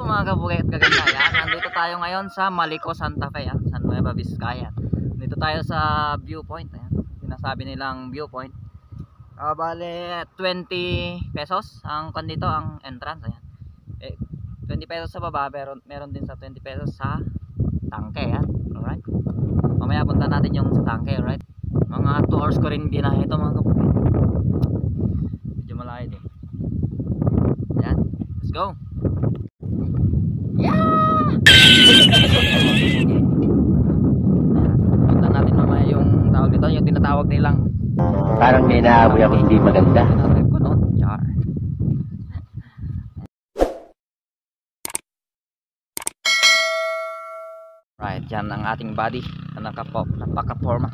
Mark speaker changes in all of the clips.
Speaker 1: Mga kabugay at kaganda yan, nandito tayo ngayon sa Malico, Santa Fe, San Nueva Vizcaya. Dito tayo sa viewpoint, ayan. Sinasabi nilang viewpoint. Bale 20 pesos ang dito ang entrance, ayan. 20 pesos sa baba, pero meron din sa 20 pesos sa tangke, ayan. Alright, mamaya punta natin yung sa tangke. Alright, mga 2 hours ko rin binahe ito mga kabugay. Medyo malayo din. Ayan, let's go. Punta natin mamaya yung tawag dito, yung tinatawag nilang
Speaker 2: parang may naamoy ako hindi maganda.
Speaker 1: tinatawag ko noon, char. Right, yan ang ating body na napaka-forma.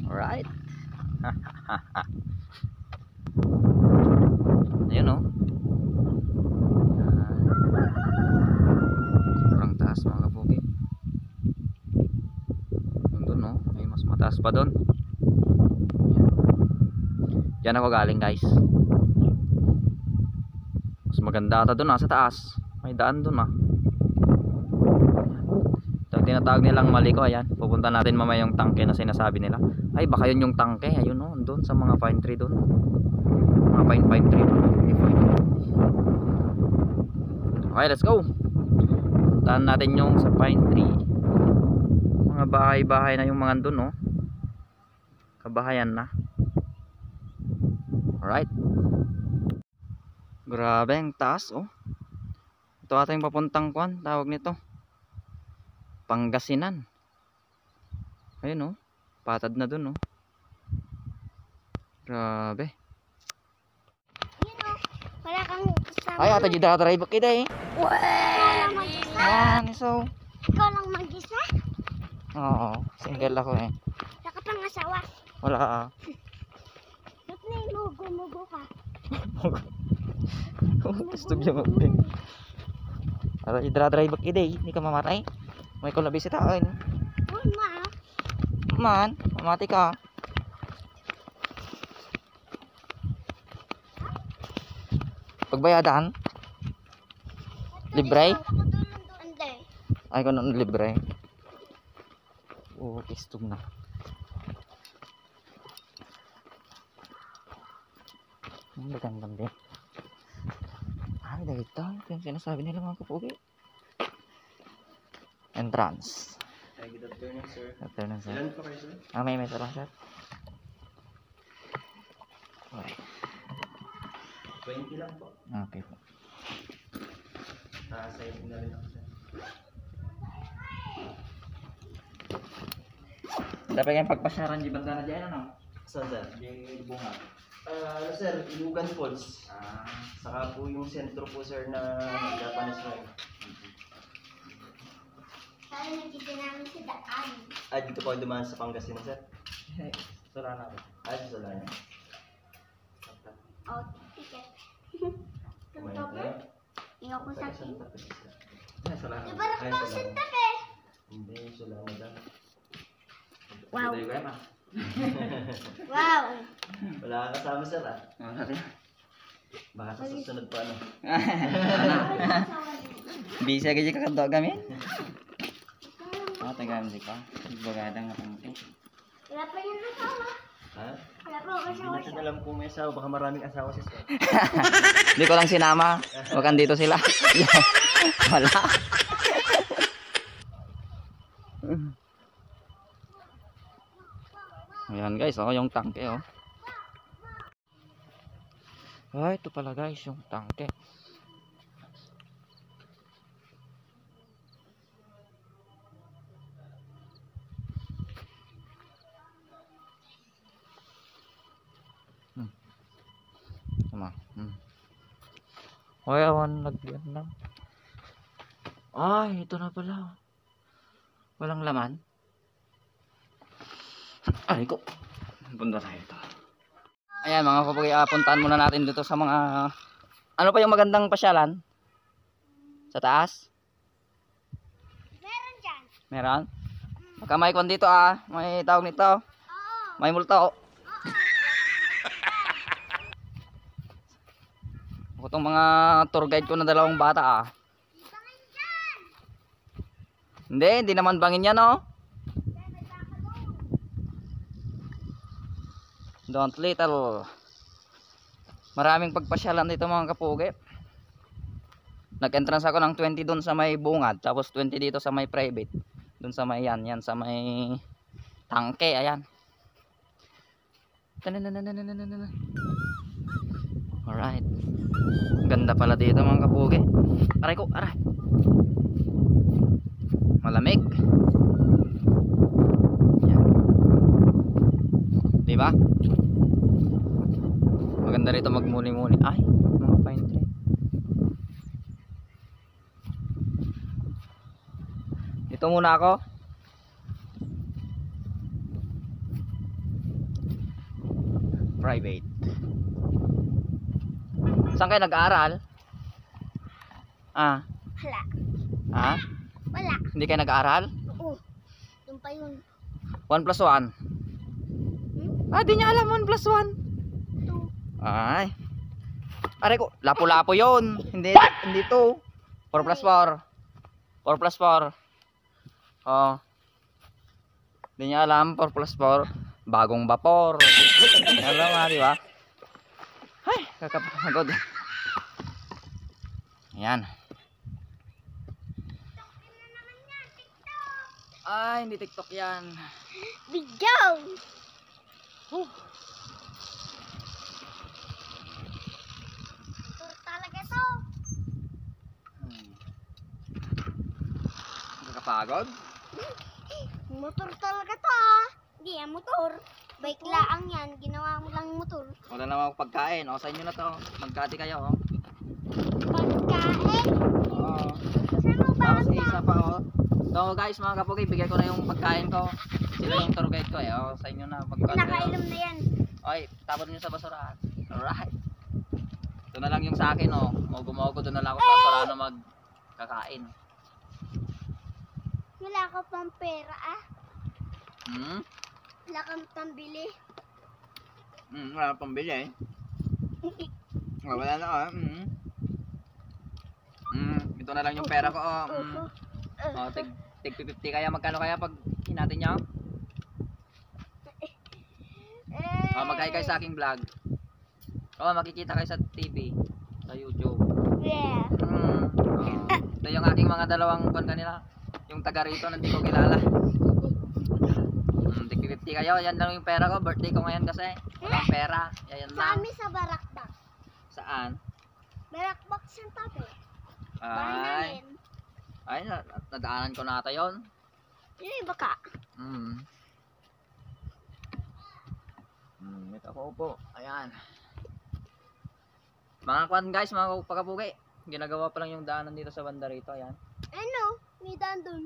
Speaker 1: Alright. Ayun o. Sobrang taas mga kapugi. Doon o, may mas mataas pa doon. Diyan ako galing guys. Mas maganda ata doon sa taas. May daan doon Ito tinatawag nilang Malico, ayan. Pupunta natin mamaya yung tangke na sinasabi nila. Ay baka yun yung tangke, ayun o, doon sa mga pine tree doon. Mga pine tree pa. Okay, let's go. Puntahan natin yung sa pine tree. Mga bahay-bahay na yung mga doon kabahayan na. Alright. Grabe ang taas Ito ata yung papuntang kuan, tawag nito Pangasinan. Ayun patad na dun Grabe.
Speaker 3: Wala kang kasama.
Speaker 1: Ay ata jida drive kita
Speaker 3: Wala mag-isa.
Speaker 1: So
Speaker 3: Ikaw lang mag-isa?
Speaker 1: oo, single ako
Speaker 3: Wala ka pang asawa.
Speaker 1: wala
Speaker 3: Ba't nilugo-mugo ka?
Speaker 1: gusto niya magbing ata jida drive kita hindi ka mamatay may kulabi si taon
Speaker 3: Uy, ma.
Speaker 1: man mamati ka. Pagbayadan libre
Speaker 3: Hindi.
Speaker 1: ay ko nun libre. Istog na. Ang gandang din. Ay dito yung sinasabi nila mga kapugi. Entrance.
Speaker 2: Ay, good afternoon, sir.
Speaker 1: Afternoon sir.
Speaker 2: Ilan po kayo, sir?
Speaker 1: May mesa lang sir. Okay.
Speaker 2: 20 lang po.
Speaker 1: Okay po.
Speaker 2: Side na rin ako, sir.
Speaker 1: Dapat kayong pagpasyaran di banda na dyan
Speaker 2: Saan, sir?
Speaker 1: Di bunga.
Speaker 2: Sir, Ilugan Falls. Saka po yung sentro po, sir, na Japanese wine.
Speaker 3: Saan nakita namin sa daan?
Speaker 2: Dito po dumaan sa Pangasinan, sir.
Speaker 1: Sura na po.
Speaker 2: Sa Solana.
Speaker 3: Oh, ticket.
Speaker 2: Kumain
Speaker 3: Ganito ba?
Speaker 2: tayo.
Speaker 3: Ikaw ko sa akin.
Speaker 2: Santa Fe, sir.
Speaker 1: Sura na.
Speaker 3: Diba lang
Speaker 2: Ay,
Speaker 3: daw
Speaker 2: Solana.
Speaker 3: Santa Fe?
Speaker 2: Hindi, Solana daw.
Speaker 3: Wow.
Speaker 1: Dito yung kaya
Speaker 3: Wow.
Speaker 2: Wala ka kasama, sir,
Speaker 1: Ano natin?
Speaker 2: Baka sa susunod pa,
Speaker 1: Bisa ka dyan kakadok kami? Tagam di pa. Bagadang nga pang
Speaker 3: Wala pa yung asawa.
Speaker 2: Ha?
Speaker 3: Wala pa yung
Speaker 2: Hindi
Speaker 3: asawa
Speaker 2: natin
Speaker 3: siya.
Speaker 2: alam kung may asawa. Baka maraming asawa si sir.
Speaker 1: Hindi ko lang sinama. Huwag dito sila. Wala. Ayan guys, yung tangke Ay, ito pala guys, yung tangke. Tama. Ay, awan lagyan lang. Ay, ito na pala. Walang laman. Ay ko. Punta tayo ito. Ayan mga kapag puntaan muna natin dito sa mga ano pa yung magandang pasyalan? Sa taas?
Speaker 3: Meron dyan.
Speaker 1: Meron? Baka may kwan dito may tawag nito.
Speaker 3: Oo.
Speaker 1: May multo. Itong mga tour guide ko na dalawang bata Hindi naman bangin yan, oh. Don't little. Maraming pagpasyalan dito mga kapugi. Nag-entrance ako ng 20 doon sa may bungad, tapos 20 dito sa may private. Doon sa may yan sa may tangke, ayan. Alright. Ganda pala dito mga kapugi. Aray ko, aray. Malamig. Yan. Diba? Maganda rito magmuni-muni. Ay, mga pine tree. Dito muna ako. Private. Saan kayo nag-aaral? Ah.
Speaker 3: Wala.
Speaker 1: Ha?
Speaker 3: Wala.
Speaker 1: Hindi kayo nag-aaral?
Speaker 3: Oo. Doon pa yun.
Speaker 1: 1 plus 1. Ah, di niya alam 1 plus 1.
Speaker 3: 2.
Speaker 1: Ay. Aray ko, lapo-lapo yun. Hindi 2. 4 plus 4. 4 plus 4. Oh. Di niya alam 4 plus 4. Bagong vapor. Alam nga, di ba? Ay, kakapagod. Ayan. Ay, hindi TikTok yan.
Speaker 3: Video! Tour talaga to.
Speaker 1: Kakapagod?
Speaker 3: Motor talaga to ah. Hindi yan motor. Bike laang yan. Ginawa mo lang motor.
Speaker 1: Wala naman akong pagkain. O, sa inyo na to. Magkati kayo, oh.
Speaker 3: Pagkain.
Speaker 1: Oo.
Speaker 3: Saan mo ba?
Speaker 1: Tapos isa pa, oh. So guys, mga kapugi, bigay ko na yung pagkain ko. Sila yung tour guide ko, eh. O, sa inyo na. Pagkain
Speaker 3: Nakainom na yan.
Speaker 1: Oy, tapon nyo sa basurahan. Alright. Ito na lang yung sa akin, oh. Mogo-mogo, doon na lang ako sa basurahan magkakain.
Speaker 3: Wala ka pang pera ah.
Speaker 1: Hmm?
Speaker 3: Wala kang pambili.
Speaker 1: Wala na pambili, eh. Wala na, oh. Ito na lang yung pera ko, oh. Oh, tig 50 kaya magkano kaya pag hinatin nyo? Oh, mag-hi kayo sa aking vlog. Oh, makikita kayo sa TV, sa YouTube.
Speaker 3: Yeah.
Speaker 1: Oh, ito yung aking mga dalawang kon kanila. Yung taga rito na hindi ko kilala. Tig 50 kayo, yan lang yung pera ko. Birthday ko ngayon kasi. Walang pera. Yan
Speaker 3: Sa
Speaker 1: lang.
Speaker 3: amin sa barakbak.
Speaker 1: Saan?
Speaker 3: Barakbak siyang tabi. Bahay
Speaker 1: Ay,
Speaker 3: namin.
Speaker 1: ay nadaanan ko na ata yun.
Speaker 3: Yung iba ka.
Speaker 1: Ito ako po. Ayan. Mga kwan guys, mga pagkapugi. Ginagawa pa lang yung daanan dito sa banda rito. Ayan.
Speaker 3: Ano? May daan dun.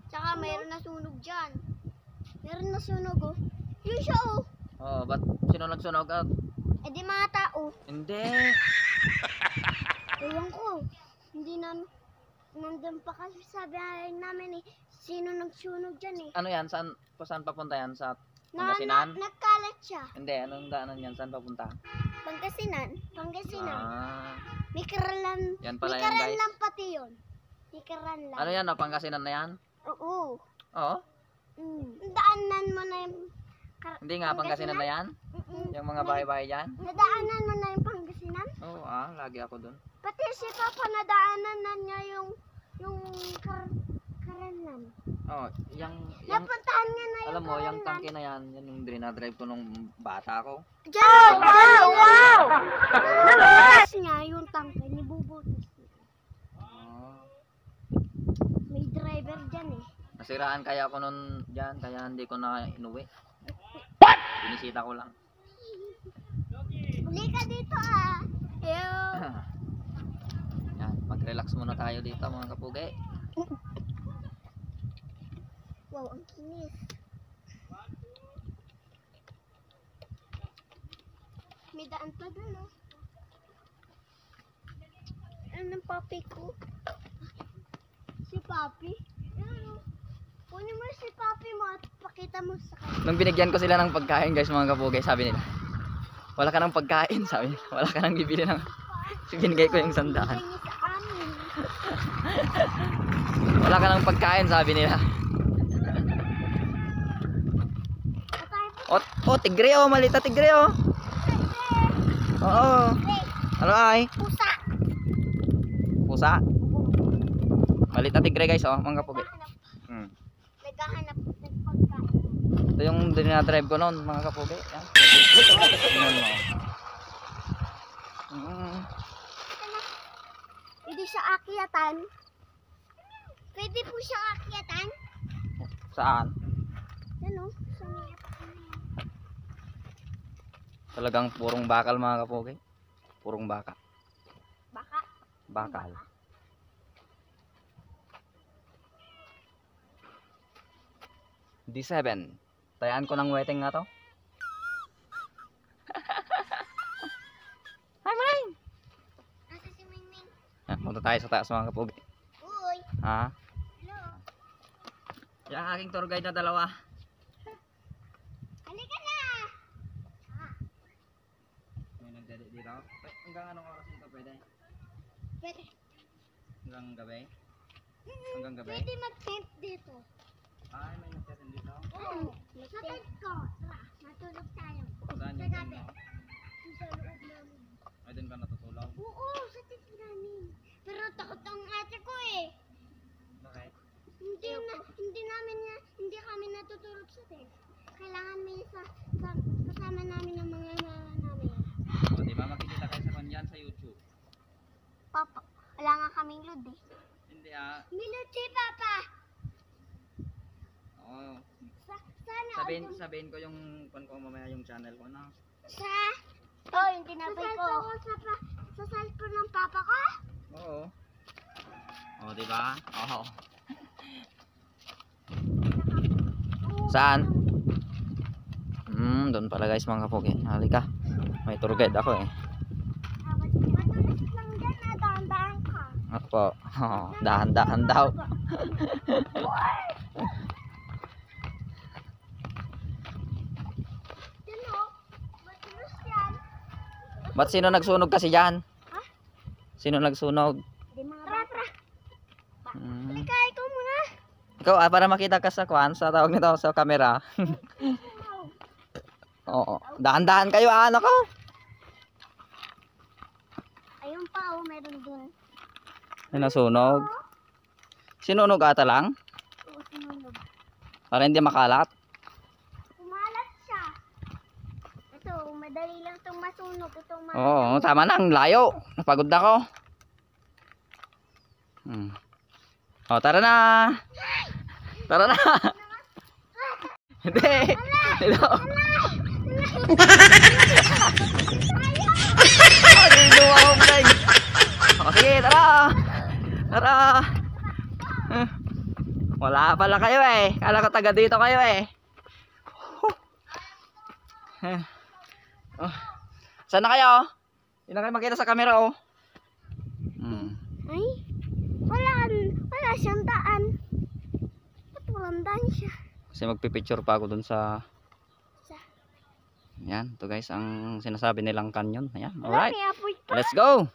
Speaker 3: Tsaka mayroon na sunog dyan. Meron na sunog oh. Yung siya oh.
Speaker 1: Oh, ba't sino nagsunog?
Speaker 3: Eh di mga tao.
Speaker 1: Hindi.
Speaker 3: Ewan ko. Hindi na nandun pa kasi sa biyahe namin eh. Sino nagsunog dyan eh.
Speaker 1: Ano yan? Saan papunta yan? Sa Pangasinan?
Speaker 3: Nagkalat siya.
Speaker 1: Hindi, anong daanan yan? Saan papunta?
Speaker 3: Pangasinan. Pangasinan.
Speaker 1: Ah,
Speaker 3: May karalan.
Speaker 1: yan pala
Speaker 3: May
Speaker 1: yan
Speaker 3: karalan
Speaker 1: guys.
Speaker 3: lang pati yun. May karalan.
Speaker 1: Ano yan? Pangasinan na yan?
Speaker 3: Oo.
Speaker 1: Oo.
Speaker 3: Daanan mo na yung...
Speaker 1: Hindi nga, Pangasinan na yan? Yung mga bahay-bahay dyan?
Speaker 3: Nadaanan mo na yung Pangasinan?
Speaker 1: Oo, lagi ako dun.
Speaker 3: Pati si Papa nadaanan na niya yung karalan.
Speaker 1: Oh, yung
Speaker 3: Napuntahan niya na yung
Speaker 1: alam mo, yung
Speaker 3: karalan.
Speaker 1: tangke na yan, yan yung dinadrive ko nung bata ko.
Speaker 3: Diyan! Wow! Nabubutas niya yung tangke, nibubutas niya.
Speaker 1: Oh.
Speaker 3: May driver dyan eh.
Speaker 1: Nasiraan kaya ako nun dyan, kaya hindi ko na inuwi. Binisita ko lang.
Speaker 3: Uli ka dito ah. Ew.
Speaker 1: Yan, mag-relax muna tayo dito mga kapugi.
Speaker 3: Wow, ang kinis. May daan pa dun oh. Anong papi ko? Si papi? Ano? Kunin mo si papi mo at pakita mo sa kanya.
Speaker 1: Nung binigyan ko sila ng pagkain guys mga kapugi, sabi nila, wala ka ng pagkain, sabi nila. Wala ka nang bibili ng... Binigay ko yung 100.
Speaker 3: Kanya sa amin.
Speaker 1: Wala Wala ka ng pagkain, sabi nila. Oh, tigre oh, maliit na tigre oh. Oo. Ano ay?
Speaker 3: Pusa.
Speaker 1: Pusa. Maliit na tigre guys oh, mga kapugi.
Speaker 3: Naghahanap ng pagkain.
Speaker 1: Ito yung dinadrive ko noon, mga kapugi. Yan. Yan mo.
Speaker 3: Pwede siya akyatan. Pwede po siya akyatan.
Speaker 1: Saan?
Speaker 3: Ano? Sa may
Speaker 1: Talagang purong bakal mga kapugi. Purong baka.
Speaker 3: baka.
Speaker 1: Bakal. D7. Tayaan ko ng weteng nga to. Hi, Maring!
Speaker 3: Nasa si Mingming.
Speaker 1: Punta tayo sa taas mga kapugi.
Speaker 3: Uy.
Speaker 1: Ha?
Speaker 3: Hello.
Speaker 1: Yung aking tour guide na dalawa.
Speaker 3: Halika na.
Speaker 1: May nagdali dito. Hanggang anong oras nito pwede?
Speaker 3: Pwede.
Speaker 1: Hanggang gabi? Hanggang gabi?
Speaker 3: Pwede mag-tent dito.
Speaker 1: Ay, may nagtatin dito.
Speaker 3: Oo. Sa tent ko. Tara, matulog tayo.
Speaker 1: Saan
Speaker 3: Sa
Speaker 1: yung
Speaker 3: gabi.
Speaker 1: tent mo?
Speaker 3: Sa loob namin.
Speaker 1: Ay, doon ka natutulog?
Speaker 3: Oo, sa tent namin. Pero takot ang ate ko eh.
Speaker 1: Bakit?
Speaker 3: Hindi kami natutulog sa tent. Kailangan may kasama namin ng mga namin.
Speaker 1: O, diba makikita kayo sa kanyan sa YouTube?
Speaker 3: Papa, wala nga kaming load eh.
Speaker 1: Hindi ah.
Speaker 3: Milot si Papa.
Speaker 1: Oo.
Speaker 3: Sana
Speaker 1: Sabihin ko yung pan ko mamaya yung channel ko na.
Speaker 3: yung tinapay ko. Sa cellphone ng Papa ko?
Speaker 1: Oo. O, diba? Oo. Saan? Doon pala guys mga kapugi. Halika. May tour guide ako eh.
Speaker 3: Matulis lang dyan, dahan-dahan ka.
Speaker 1: Ako po. Dahan-dahan daw.
Speaker 3: Yan o, matulis yan.
Speaker 1: Ba't sino nagsunog kasi dyan?
Speaker 3: Ha?
Speaker 1: Sino nagsunog?
Speaker 3: Tara. Halika, ikaw muna.
Speaker 1: Ikaw para makita ka sa kwan, sa tawag nito sa camera. Oo. Dahan-dahan kayo anak ko.
Speaker 3: Ayun pa meron dun.
Speaker 1: May nasunog. Sinunog ata lang?
Speaker 3: Oo, sinunog.
Speaker 1: Para hindi makalat.
Speaker 3: Kumalat siya. Ito, madali lang itong masunog.
Speaker 1: Oo, tama na. Ang layo. Napagod na ako. O, tara na. Tara na. Hindi. Ito. Niluwa ako guys. O, sige, tara. Tara. Wala pala kayo eh. Kala ko taga dito kayo eh. Oh. Saan na kayo? Hindi na kayo makita sa camera oh.
Speaker 3: Ay, wala siyang daan. Ba't walang daan siya?
Speaker 1: Kasi magpipicture pa ako dun sa... Yan, ito guys ang sinasabi nilang canyon. Ayan, alright.
Speaker 3: May apoy pa.
Speaker 1: Let's go!